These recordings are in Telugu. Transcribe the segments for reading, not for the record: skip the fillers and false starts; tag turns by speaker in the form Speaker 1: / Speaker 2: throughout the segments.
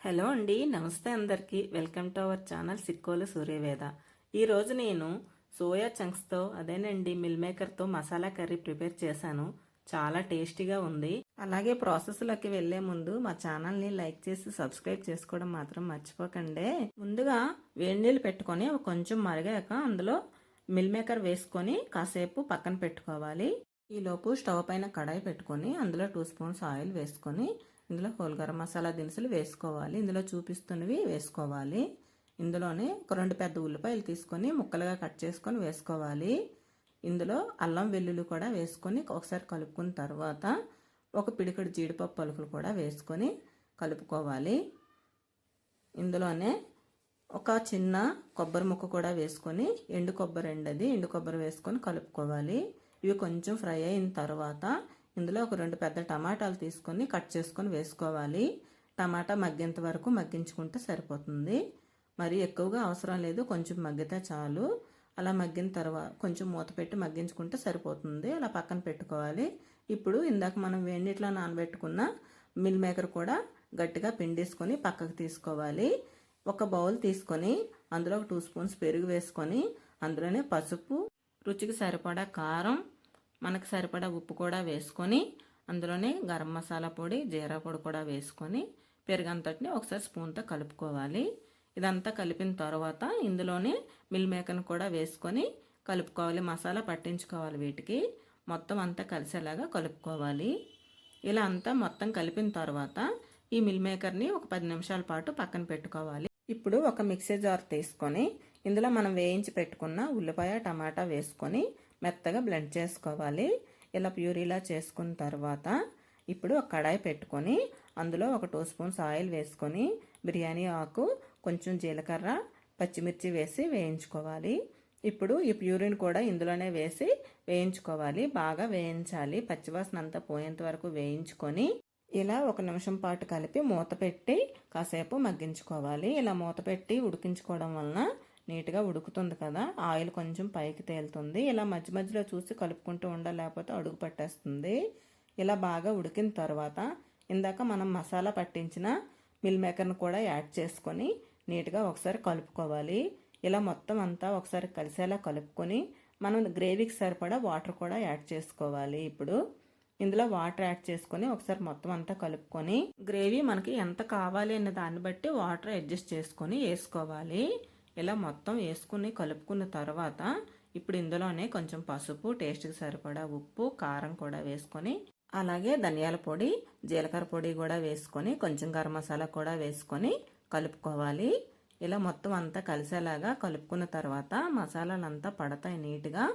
Speaker 1: హలో అండి, నమస్తే అందరికీ. Welcome to our channel Sikkolu Suryaveda. ఈరోజు నేను సోయా చంక్స్తో అదేనండి మిల్ మేకర్తో మసాలా కర్రీ ప్రిపేర్ చేశాను. చాలా టేస్టీగా ఉంది. అలాగే ప్రాసెస్లోకి వెళ్లే ముందు మా ఛానల్ని లైక్ చేసి సబ్స్క్రైబ్ చేసుకోవడం మాత్రం మర్చిపోకండి. ముందుగా వేడి నీళ్ళు పెట్టుకొని కొంచెం మరిగాక అందులో మిల్ మేకర్ వేసుకొని కాసేపు పక్కన పెట్టుకోవాలి. ఈలోపు స్టవ్ పైన కడాయి పెట్టుకొని అందులో 2 స్పూన్స్ ఆయిల్ వేసుకొని ఇందులో హోల్ గరం మసాలా దినుసులు వేసుకోవాలి. ఇందులో చూపిస్తున్నవి వేసుకోవాలి. ఇందులోనే ఒక 2 పెద్ద ఉల్లిపాయలు తీసుకొని ముక్కలుగా కట్ చేసుకొని వేసుకోవాలి. ఇందులో అల్లం వెల్లుల్లి కూడా వేసుకొని ఒకసారి కలుపుకున్న తర్వాత ఒక పిడికెడు జీడిపప్పు పలుకులు కూడా వేసుకొని కలుపుకోవాలి. ఇందులోనే ఒక చిన్న కొబ్బరి ముక్క కూడా వేసుకొని ఎండు కొబ్బరి వేసుకొని కలుపుకోవాలి. ఇవి కొంచెం ఫ్రై అయిన తర్వాత ఇందులో ఒక 2 పెద్ద టమాటాలు తీసుకొని కట్ చేసుకొని వేసుకోవాలి. టమాటా మగ్గేంత వరకు మగ్గించుకుంటే సరిపోతుంది. మరి ఎక్కువగా అవసరం లేదు, కొంచెం మగ్గితే చాలు. అలా మగ్గిన తర్వాత కొంచెం మూత పెట్టి మగ్గించుకుంటే సరిపోతుంది. అలా పక్కన పెట్టుకోవాలి. ఇప్పుడు ఇందాక మనం వేడినీటిలో నానబెట్టుకున్న మిల్ మేకర్ కూడా గట్టిగా పిండేసుకొని పక్కకు తీసుకోవాలి. ఒక బౌల్ తీసుకొని అందులో ఒక 2 స్పూన్స్ పెరుగు వేసుకొని అందులోనే పసుపు, రుచికి సరిపడా కారం, మనకు సరిపడా ఉప్పు కూడా వేసుకొని అందులోనే గరం మసాలా పొడి, జీరా పొడి కూడా వేసుకొని పెరుగంతటిని ఒకసారి స్పూన్తో కలుపుకోవాలి. ఇదంతా కలిపిన తర్వాత ఇందులోనే మిల్ మేకర్ని కూడా వేసుకొని కలుపుకోవాలి. మసాలా పట్టించుకోవాలి. వీటికి మొత్తం అంతా కలిసేలాగా కలుపుకోవాలి. ఇలా అంతా మొత్తం కలిపిన తర్వాత ఈ మిల్ మేకర్ని ఒక 10 నిమిషాల పాటు పక్కన పెట్టుకోవాలి. ఇప్పుడు ఒక మిక్సీ జార్ తీసుకొని ఇందులో మనం వేయించి పెట్టుకున్న ఉల్లిపాయ, టమాటా వేసుకొని మెత్తగా బ్లెండ్ చేసుకోవాలి. ఇలా ప్యూరీలా చేసుకున్న తర్వాత ఇప్పుడు ఒక కడాయి పెట్టుకొని అందులో ఒక 2 స్పూన్స్ ఆయిల్ వేసుకొని బిర్యానీ ఆకు, కొంచెం జీలకర్ర, పచ్చిమిర్చి వేసి వేయించుకోవాలి. ఇప్పుడు ఈ ప్యూరీని కూడా ఇందులోనే వేసి వేయించుకోవాలి. బాగా వేయించాలి. పచ్చివాసన అంతా పోయేంత వరకు వేయించుకొని ఇలా 1 నిమిషం పాటు కలిపి మూత పెట్టి కాసేపు మగ్గించుకోవాలి. ఇలా మూత పెట్టి ఉడికించుకోవడం వలన నీట్గా ఉడుకుతుంది కదా, ఆయిల్ కొంచెం పైకి తేలుతుంది. ఇలా మధ్య మధ్యలో చూసి కలుపుకుంటూ ఉండాలి, లేకపోతే అడుగు పట్టేస్తుంది. ఇలా బాగా ఉడికిన తర్వాత ఇందాక మనం మసాలా పట్టించిన మిల్ మేకర్ని కూడా యాడ్ చేసుకొని నీట్గా ఒకసారి కలుపుకోవాలి. ఇలా మొత్తం అంతా ఒకసారి కలిసేలా కలుపుకొని మనం గ్రేవీకి సరిపడా వాటర్ కూడా యాడ్ చేసుకోవాలి. ఇప్పుడు ఇందులో వాటర్ యాడ్ చేసుకొని ఒకసారి మొత్తం అంతా కలుపుకొని గ్రేవీ మనకి ఎంత కావాలి అనే దాన్ని బట్టి వాటర్ అడ్జస్ట్ చేసుకొని వేసుకోవాలి. ఇలా మొత్తం వేసుకుని కలుపుకున్న తర్వాత ఇప్పుడు ఇందులోనే కొంచెం పసుపు, టేస్ట్కి సరిపడా ఉప్పు, కారం కూడా వేసుకొని అలాగే ధనియాల పొడి, జీలకర్ర పొడి కూడా వేసుకొని కొంచెం గరం మసాలా కూడా వేసుకొని కలుపుకోవాలి. ఇలా మొత్తం అంతా కలిసేలాగా కలుపుకున్న తర్వాత మసాలాలంతా పడతాయి నీట్గా.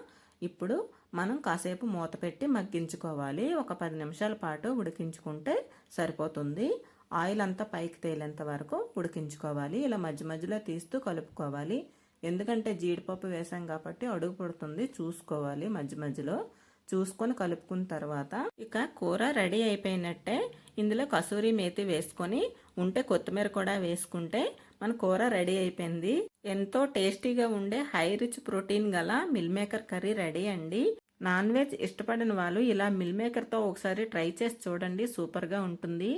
Speaker 1: ఇప్పుడు మనం కాసేపు మూత పెట్టి మగ్గించుకోవాలి. ఒక 10 నిమిషాల పాటు ఉడికించుకుంటే సరిపోతుంది. ఆయిల్ అంతా పైకి తేలేంత వరకు ఉడికించుకోవాలి. ఇలా మధ్య మధ్యలో తీస్తూ కలుపుకోవాలి. ఎందుకంటే జీడిపప్పు వేసాం కాబట్టి అడుగు పడుతుంది, చూసుకోవాలి. మధ్య మధ్యలో చూసుకొని కలుపుకున్న తర్వాత ఇక కూర రెడీ అయిపోయినట్టే. ఇందులో కసూరి మేతి వేసుకొని ఉంటే కొత్తిమీర కూడా వేసుకుంటే మన కూర రెడీ అయిపోయింది. ఎంతో టేస్టీగా ఉండే హై రిచ్ ప్రోటీన్ గల మిల్ మేకర్ కర్రీ రెడీ అండి. నాన్ వెజ్ ఇష్టపడిన వాళ్ళు ఇలా మిల్ మేకర్తో ఒకసారి ట్రై చేసి చూడండి, సూపర్గా ఉంటుంది.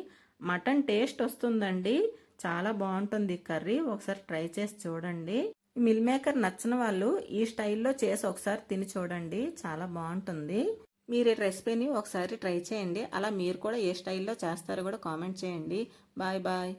Speaker 1: మటన్ టేస్ట్ వస్తుందండి, చాలా బాగుంటుంది కర్రీ. ఒకసారి ట్రై చేసి చూడండి. మిల్ మేకర్ నచ్చిన వాళ్ళు ఈ స్టైల్లో చేసి ఒకసారి తిని చూడండి, చాలా బాగుంటుంది. మీరు ఈ రెసిపీని ఒకసారి ట్రై చేయండి. అలా మీరు కూడా ఏ స్టైల్లో చేస్తారో కూడా కామెంట్ చేయండి. Bye bye.